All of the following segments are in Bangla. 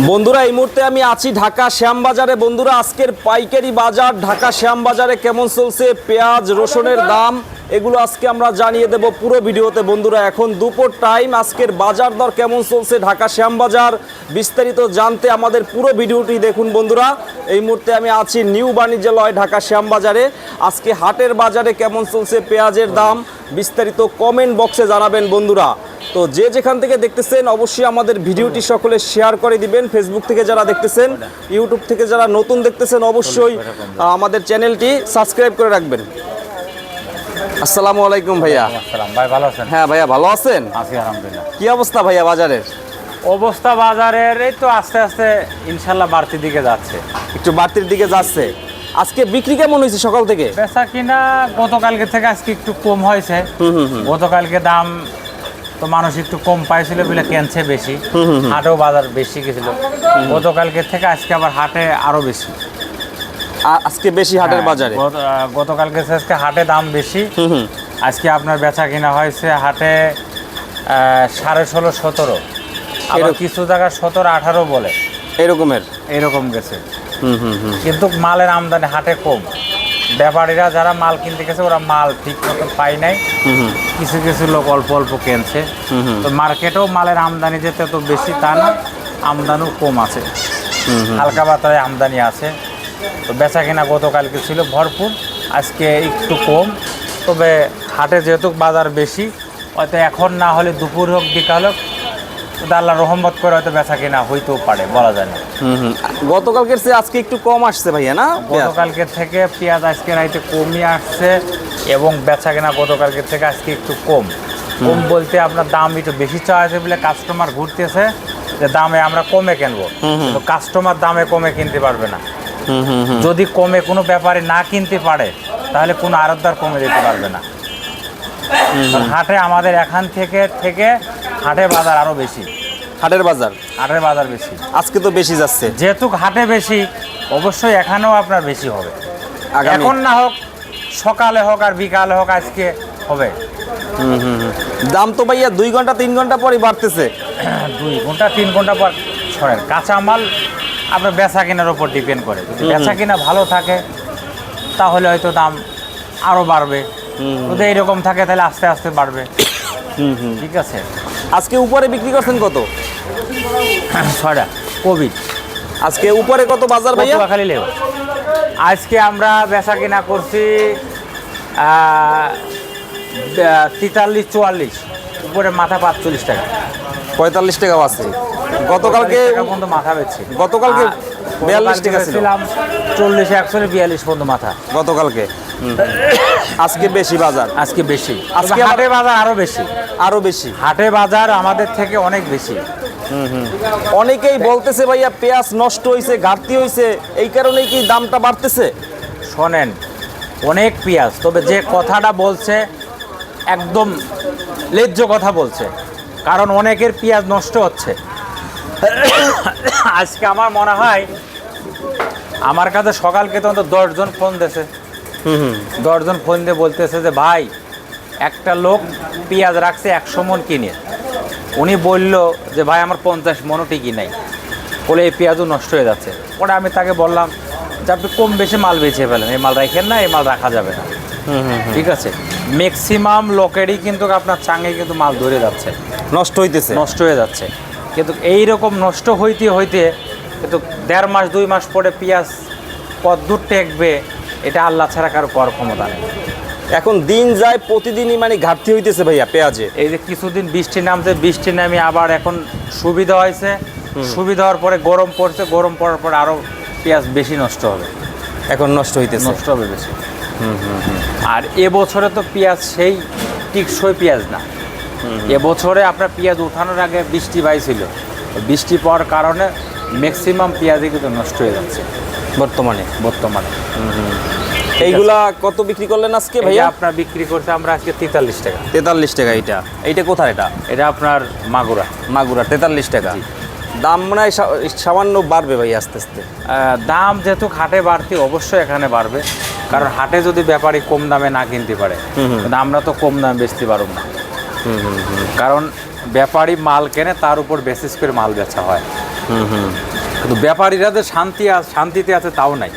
বন্ধুরা এই মুহূর্তে আমি আছি ঢাকা শ্যামবাজারে। বন্ধুরা আজকের পাইকারি বাজার ঢাকা শ্যামবাজারে কেমন চলছে, পেঁয়াজ রসুনের দাম এগুলো আজকে আমরা জানিয়ে দেব পুরো ভিডিওতে। বন্ধুরা এখন দুপুর টাইম, আজকের বাজার দর কেমন চলছে ঢাকা শ্যামবাজার বিস্তারিত জানতে আমাদের পুরো ভিডিওটি দেখুন। বন্ধুরা এই মুহূর্তে আমি আছি নিউ বাণিজ্যালয় ঢাকা শ্যামবাজারে। আজকে হাটের বাজারে কেমন চলছে পেঁয়াজের দাম বিস্তারিত কমেন্ট বক্সে জানাবেন বন্ধুরা। তো যে যেখান থেকে দেখতেছেন অবশ্যই আমাদের ভিডিওটি সকলে শেয়ার করে দিবেন। ফেসবুক থেকে যারা দেখতেছেন, ইউটিউব থেকে যারা নতুন দেখতেছেন অবশ্যই আমাদের চ্যানেলটি সাবস্ক্রাইব করে রাখবেন। আসসালামু আলাইকুম ভাইয়া। আসসালাম ভাই, ভালো আছেন? হ্যাঁ ভাইয়া ভালো আছেন? আছি আলহামদুলিল্লাহ। কি অবস্থা ভাইয়া বাজারের? অবস্থা বাজারের এই তো আস্তে আস্তে ইনশাল্লাহ বাড়তির দিকে যাচ্ছে, একটু বাড়তির দিকে যাচ্ছে। আজকে বিক্রি কেমন হয়েছে সকাল থেকে? বেচা কিনা গতকালকে থেকে আজকে একটু কম হয়েছে। গতকালকে দাম তো মানুষ একটু কম পাইছিল বলে কেনছে বেশি, হাটেও বাজার বেশি গেছিল। গতকালকে থেকে আজকে আবার হাটে আরো বেশি, আজকে বেশি হাটের বাজারে। গতকালকে আজকে হাটে দাম বেশি। আজকে আপনার বেচা কিনা হয়েছে হাটে 16.5 17, আবার কিছু জায়গায় 17 18 বলে এরকম গেছে। কিন্তু মালের আমদানি হাটে কম। ব্যাপারীরা যারা মাল কিনতে গেছে ওরা মাল ঠিক মতো পায় নাই, কিছু কিছু লোক অল্প অল্প কিনছে। তো মার্কেটেও মালের আমদানি যেতে তো বেশি তা না, আমদানিও কম আছে, হালকা বাতারে আমদানি আছে। তো বেচা কিনা গতকালকে ছিল ভরপুর, আজকে একটু কম। তবে হাটে যেহেতু বাজার বেশি, হয়তো এখন না হলে দুপুর হোক বিকাল হোক আল্লাহ রহমত করে হয়তো বেচা কিনা হইতেও পারে, বলা যায় না। গতকালকের চেয়ে আজকে একটু কম আসছে ভাইয়া না? গতকালকে থেকে পেঁয়াজ আজকে রাইতে কমই আসছে এবং বেচা কিনা গতকালকে থেকে আজকে একটু কম বলতে আপনার দাম একটু বেশি চাওয়া আছে বলে কাস্টমার ঘুরতেছে যে দামে আমরা কমে কিনবো, কিন্তু কাস্টমার দামে কমে কিনতে পারবে না। যদি কমে কোনো ব্যাপারে না কিনতে পারে তাহলে কোনো আড়তদার কমে দিতে পারবে না। হাটে আমাদের এখান থেকে হাটে বাজার আরো বেশি, হাটের বাজার বেশি আজকে তো বেশি যাচ্ছে। যেহেতু হাটে বেশি অবশ্যই এখানেও আপনার বেশি হবে। এখন না হোক সকালে হোক আর বিকালে হোক আজকে হবে। দাম তো ভাইয়া 2 ঘন্টা 3 ঘন্টা পরই বাড়তেছে। 2 ঘন্টা 3 ঘন্টা পর সরেন। কাঁচামাল আপনার বেচা কেনার উপর ডিপেন্ড করে। যদি বেচা কিনা ভালো থাকে তাহলে হয়তো দাম আরও বাড়বে, যদি এইরকম থাকে তাহলে আস্তে আস্তে বাড়বে। ঠিক আছে। আজকে উপরে বিক্রি করছেন কত? 6টা কোভিড। আজকে উপরে কত বাজার ভাইয়া? খালি লেব আজকে আমরা বেচা কিনা করছি 43 44, উপরে মাথা 45 টাকা 45 টাকা আছে। গতকালকে পর্যন্ত মাথা বেচছি। গতকালকে 42 টাকা ছিল। 40 41 পর্যন্ত মাথা গতকালকে। আজকে বেশি বাজার, আজকে বেশি। আজকে হাটে বাজার আরো বেশি হাটে বাজার আমাদের থেকে অনেক বেশি। অনেকেই বলতেছে ভাইয়া পেঁয়াজ নষ্ট হয়েছে, ঘাটতি হয়েছে, এই কারণেই কি দামটা বাড়তেছে? শোনেন, অনেক পেঁয়াজ, তবে যে কথাটা বলছে একদম ন্যায্য কথা বলছে, কারণ অনেকের পেঁয়াজ নষ্ট হচ্ছে। আজকে আমার মনে হয় আমার কাছে সকালকে তো 10 জন ফোন দিয়েছে। 10 জন ফোন দিয়ে বলতেছে যে ভাই একটা লোক পেঁয়াজ রাখছে 100 মন কিনে, উনি বলল যে ভাই আমার 50 মনও টিকি নাই, বলে এই পেঁয়াজও নষ্ট হয়ে যাচ্ছে। পরে আমি তাকে বললাম যে আপনি কম বেশি মাল বেছে ফেলেন, এই মাল রাখেন না, এই মাল রাখা যাবে না। ঠিক আছে। ম্যাক্সিমাম লোকেরই কিন্তু আপনার চাঙে কিন্তু মাল ধরে যাচ্ছে, নষ্ট হয়ে যাচ্ছে। কিন্তু এইরকম নষ্ট হইতে কিন্তু 1.5 মাস 2 মাস পরে পেঁয়াজ কতদূর টেকবে এটা আল্লাহ ছাড়া কারো করার ক্ষমতা নেই। এখন দিন যায় প্রতিদিনই মানে ঘাটতি হইতেছে ভাইয়া পেঁয়াজে। এই যে কিছুদিন বৃষ্টি নামে আবার এখন সুবিধা হয়েছে, সুবিধা হওয়ার পরে গরম পড়ছে, গরম পড়ার পরে আরও পেঁয়াজ বেশি নষ্ট হবে। এখন নষ্ট হবে বেশি। আর এবছরে তো পেঁয়াজ সেই টিকসই পেঁয়াজ না। এবছরে আপনার পেঁয়াজ উঠানোর আগে বৃষ্টি পাইছিল, বৃষ্টি পাওয়ার কারণে ম্যাক্সিমাম পেঁয়াজই কিন্তু নষ্ট হয়ে যাচ্ছে বর্তমানে। এইগুলা কত বিক্রি করলেন আজকে ভাইয়া? আপনার বিক্রি করতে আমরা আজকে 43 টাকা। 43 টাকা। এইটা কোথায়? এটা আপনার মাগুরা 43 টাকা। দাম মনে হয় সামান্য বাড়বে ভাই আস্তে আস্তে। দাম যেহেতু হাটে বাড়তি অবশ্যই এখানে বাড়বে, কারণ হাটে যদি ব্যাপারী কম দামে না কিনতে পারে, কিন্তু আমরা তো কম দামে বেচতে পারব না। কারণ ব্যাপারী মাল কেনে, তার উপর বেসিস করে মাল বেচা হয়। কিন্তু ব্যাপারীরা যে শান্তিতে আছে তাও নাই।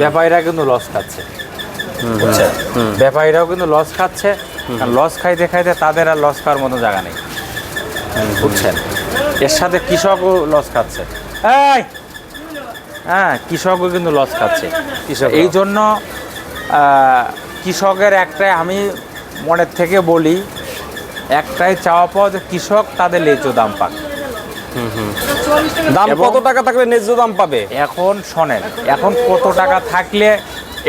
ব্যাপারীরা কিন্তু লস খাচ্ছে, বুঝছেন? ব্যাপারীরাও কিন্তু লস খাচ্ছে, লস খাইতে খাইতে তাদের আর লস খাওয়ার মতো জায়গা নেই, বুঝছেন? এর সাথে কৃষকও লস খাচ্ছে, হ্যাঁ, কৃষকও কিন্তু লস খাচ্ছে। এই জন্য কৃষকের একটাই, আমি মনের থেকে বলি, একটাই চাওয়া পাওয়া যে কৃষক তাদের ন্যায্য দাম পাক। দাম কত টাকা থাকলে ন্যায্য দাম পাবে? এখন শোনেন, এখন কত টাকা থাকলে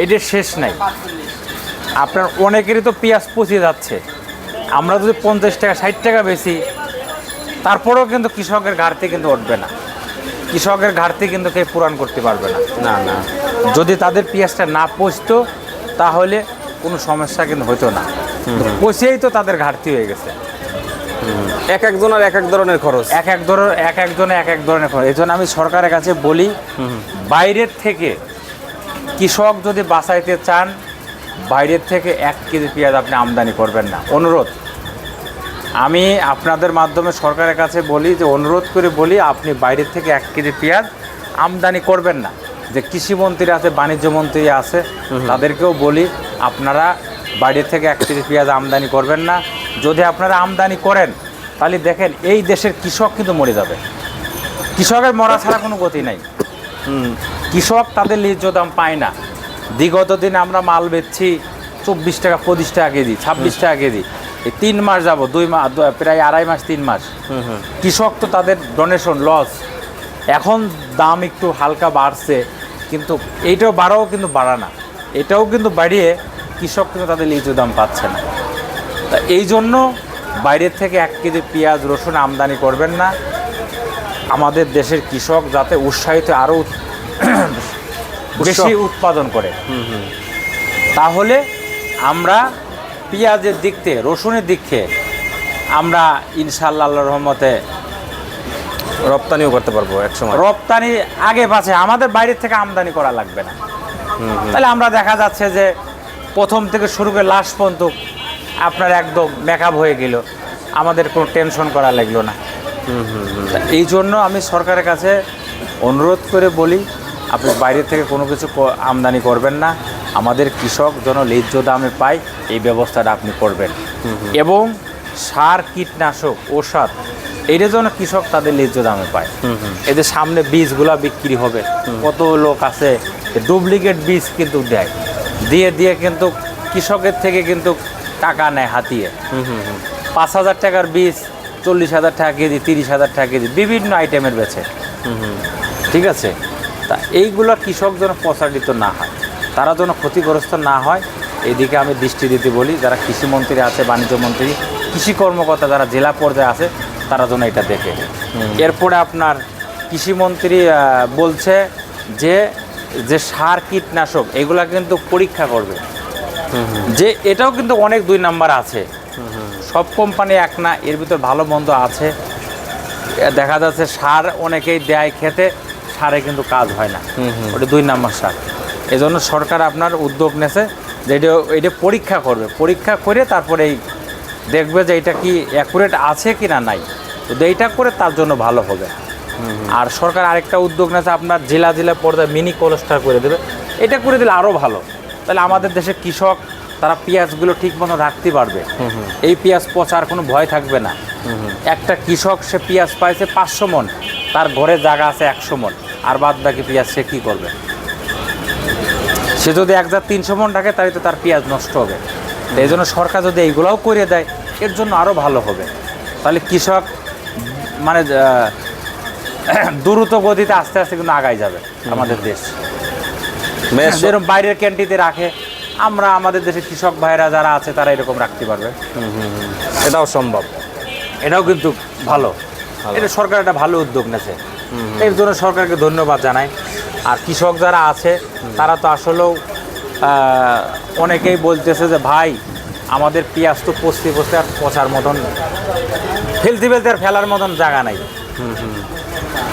এটার শেষ নাই। আপনার অনেকেরই তো পেঁয়াজ পচে যাচ্ছে, আমরা যদি 50 টাকা 60 টাকা বেশি, তারপরেও কিন্তু কৃষকের ঘাটতি কিন্তু উঠবে না, কৃষকের ঘাটতি কিন্তু কেউ পূরণ করতে পারবে না। না না, যদি তাদের পেঁয়াজটা না পচতো তাহলে কোনো সমস্যা কিন্তু হতো না, পচেই তো তাদের ঘাটতি হয়ে গেছে। এক একজনের এক এক ধরনের খরচ, এক একজনের এক এক ধরনের খরচ। এই জন্য আমি সরকারের কাছে বলি, বাইরের থেকে কৃষক যদি বাঁচাইতে চান, বাইরের থেকে 1 কেজি পেঁয়াজ আপনি আমদানি করবেন না, অনুরোধ। আমি আপনাদের মাধ্যমে সরকারের কাছে বলি, যে অনুরোধ করে বলি, আপনি বাইরের থেকে 1 কেজি পেঁয়াজ আমদানি করবেন না। যে কৃষিমন্ত্রী আছে, বাণিজ্য মন্ত্রী আছে, তাদেরকেও বলি, আপনারা বাইরের থেকে 1 কেজি পেঁয়াজ আমদানি করবেন না। যদি আপনারা আমদানি করেন তাহলে দেখেন এই দেশের কৃষক কিন্তু মরে যাবে, কৃষকের মরা ছাড়া কোনো গতি নাই। কৃষক তাদের ন্যায্য দাম পায় না। বিগত দিন আমরা মাল বেচছি 24 টাকা 25 টাকা কেজি, 26 টাকা কেজি, এই 3 মাস যাব, 2 মাস, প্রায় 2.5 মাস 3 মাস, কৃষক তো তাদের ডোনেশন লস। এখন দাম একটু হালকা বাড়ছে, কিন্তু এইটাও বাড়াও কিন্তু বাড়া না, এটাও কিন্তু বাড়িয়ে কৃষক কিন্তু তাদের ন্যায্য দাম পাচ্ছে না। তা এই জন্য বাইরের থেকে 1 কেজি পেঁয়াজ রসুন আমদানি করবেন না। আমাদের দেশের কৃষক যাতে উৎসাহিত আরও বেশি উৎপাদন করে, তাহলে আমরা পেঁয়াজের দিক থেকে, রসুনের দিক থেকে আমরা ইনশাআল্লাহ আল্লাহর রহমতে রপ্তানিও করতে পারবো একসময়। রপ্তানি আগে পাচ্ছে, আমাদের বাইরের থেকে আমদানি করা লাগবে না। তাহলে আমরা দেখা যাচ্ছে যে প্রথম থেকে শুরু করে লাস্ট পর্যন্ত আপনার একদম মেকআপ হয়ে গেল, আমাদের কোনো টেনশন করা লাগলো না। এই জন্য আমি সরকারের কাছে অনুরোধ করে বলি, আপনি বাইরে থেকে কোনো কিছু আমদানি করবেন না, আমাদের কৃষক যেন ন্যায্য দামে পায় এই ব্যবস্থাটা আপনি করবেন। এবং সার, কীটনাশক, ঔষধ, এইটা যেন কৃষক তাদের ন্যায্য দামে পায়। এদের সামনে বীজগুলা বিক্রি হবে, কত লোক আছে ডুপ্লিকেট বীজ কিন্তু দেয়, দিয়ে কিন্তু কৃষকের থেকে কিন্তু টাকা নেয় হাতিয়ে। 5,000 টাকার বীজ 40,000 টাকা কেজি, 30,000 টাকা কেজি, বিভিন্ন আইটেমের বেচে। ঠিক আছে, তা এইগুলো কৃষক যেন প্রসারিত না হয়, তারা যেন ক্ষতিগ্রস্ত না হয়, এইদিকে আমি দৃষ্টি দিতে বলি। যারা কৃষিমন্ত্রী আছে, বাণিজ্য মন্ত্রী, কৃষি কর্মকর্তা যারা জেলা পর্যায়ে আছে, তারা যেন এটা দেখে। এরপরে আপনার কৃষিমন্ত্রী বলছে যে সার, কীটনাশক এগুলা কিন্তু পরীক্ষা করবে, যে এটাও কিন্তু অনেক 2 নাম্বার আছে। সব কোম্পানি এক না, এর ভিতর ভালো মন্দ আছে। দেখা যাচ্ছে সার অনেকেই দেয় খেতে, সারে কিন্তু কাজ হয় না, ওটা 2 নাম্বার সার। এজন্য সরকার আপনার উদ্যোগ নেছে যে এটা পরীক্ষা করবে, পরীক্ষা করে তারপরে এই দেখবে যে এটা কি অ্যাকুরেট আছে কি না নাই, তো এইটা করে তার জন্য ভালো হবে। আর সরকার আরেকটা উদ্যোগ নেছে, আপনার জেলা পর্যায়ে মিনি কোল্ড করে দেবে, এটা করে দিলে আরও ভালো। তাহলে আমাদের দেশের কৃষক তারা পেঁয়াজগুলো ঠিক মতো রাখতে পারবে, এই পেঁয়াজ পচার কোনো ভয় থাকবে না। একটা কৃষক সে পেঁয়াজ পাইছে 500 মণ, তার ঘরে জায়গা আছে 100 মণ, আর বাদ বাকি পেঁয়াজ সে কী করবে? সে যদি 1,300 মণ রাখে তাহলে তো তার পেঁয়াজ নষ্ট হবে। এই জন্য সরকার যদি এইগুলোও করে দেয়, এর জন্য আরও ভালো হবে। তাহলে কৃষক মানে দ্রুত গতিতে আস্তে আস্তে কিন্তু আগায় যাবে আমাদের দেশ। যেরকম বাইরের ক্যান্টিতে রাখে, আমরা আমাদের দেশের কৃষক ভাইরা যারা আছে তারা এরকম রাখতে পারবে। এটাও সম্ভব, এটাও কিন্তু ভালো। এটা সরকার একটা ভালো উদ্যোগ নেছে, এর জন্য সরকারকে ধন্যবাদ জানাই। আর কৃষক যারা আছে তারা তো আসলেও অনেকেই বলতেছে যে ভাই আমাদের পেঁয়াজ তো পচতে আর পচার মতন, ফেলতে আর ফেলার মতন জায়গা নাই,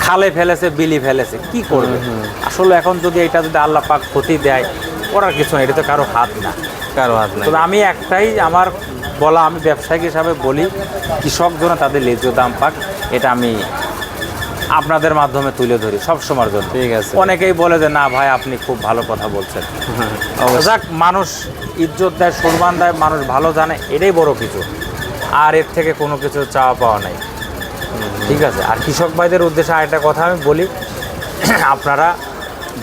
খালে ফেলেছে, বিলি ফেলেছে, কি করবে? আসলে এখন যদি এটা যদি আল্লাহ পাক ক্ষতি দেয়, করার কিছু না, এটা তো কারো হাত না, কারো হাত না। তবে আমি একটাই আমার বলা, আমি ব্যবসায়িক হিসাবে বলি, কৃষক যেন তাদের ন্যায্য দাম পাক, এটা আমি আপনাদের মাধ্যমে তুলে ধরি সব সময়ের জন্য। ঠিক আছে। অনেকেই বলে যে না ভাই আপনি খুব ভালো কথা বলছেন। যাক, মানুষ ইজ্জত দেয়, সম্মান দেয়, মানুষ ভালো জানে, এটাই বড় কিছু। আর এর থেকে কোনো কিছু চাওয়া পাওয়া নাই। ঠিক আছে। আর কৃষক ভাইদের উদ্দেশ্যে আরেকটা কথা আমি বলি, আপনারা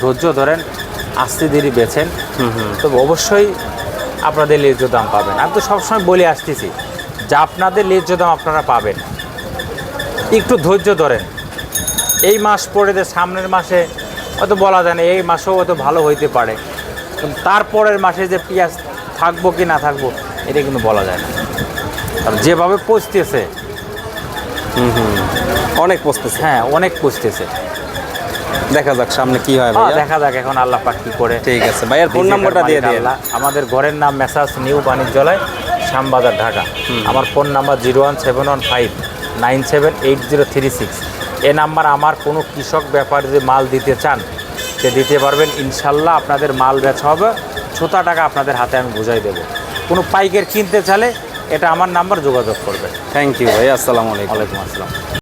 ধৈর্য ধরেন, আস্তে ধীরে বেছেন, তবে অবশ্যই আপনাদের ন্যায্য দাম পাবেন। আমি তো সবসময় বলে আসতেছি যে আপনাদের ন্যায্য দাম আপনারা পাবেন, একটু ধৈর্য ধরেন। এই মাস পরে যে সামনের মাসে হয়তো বলা যায় না, এই মাসেও হয়তো ভালো হইতে পারে, কিন্তু তারপরের মাসে যে পেঁয়াজ থাকবো কি না থাকবো এটা কিন্তু বলা যায় না। কারণ যেভাবে পচতেছে, অনেক পচতেছে। হ্যাঁ অনেক পচতেছে। দেখা যাক সামনে কি হয় ভাইয়া। দেখা যাক এখন আল্লাহ পাক কি করে। ঠিক আছে ভাইয়ার ফোন নাম্বারটা দিয়ে দিন। আমাদের ঘরের নাম মেসাজ নিউ বাণিজ্যালয়, শ্যামবাজার, ঢাকা। আমার ফোন নাম্বার 01715978036। এ নাম্বার আমার কোনো কৃষক ব্যাপারে যে মাল দিতে চান সে দিতে পারবেন ইনশাল্লাহ। আপনাদের মাল বেচা হবে, ছোটা টাকা আপনাদের হাতে আমি বুঝাই দেবো। কোনো পাইকার কিনতে চাইলে এটা আমার নাম্বার, যোগাযোগ করবেন। থ্যাংক ইউ ভাই, আসসালামু আলাইকুম। ওয়ালাইকুম আসসালাম।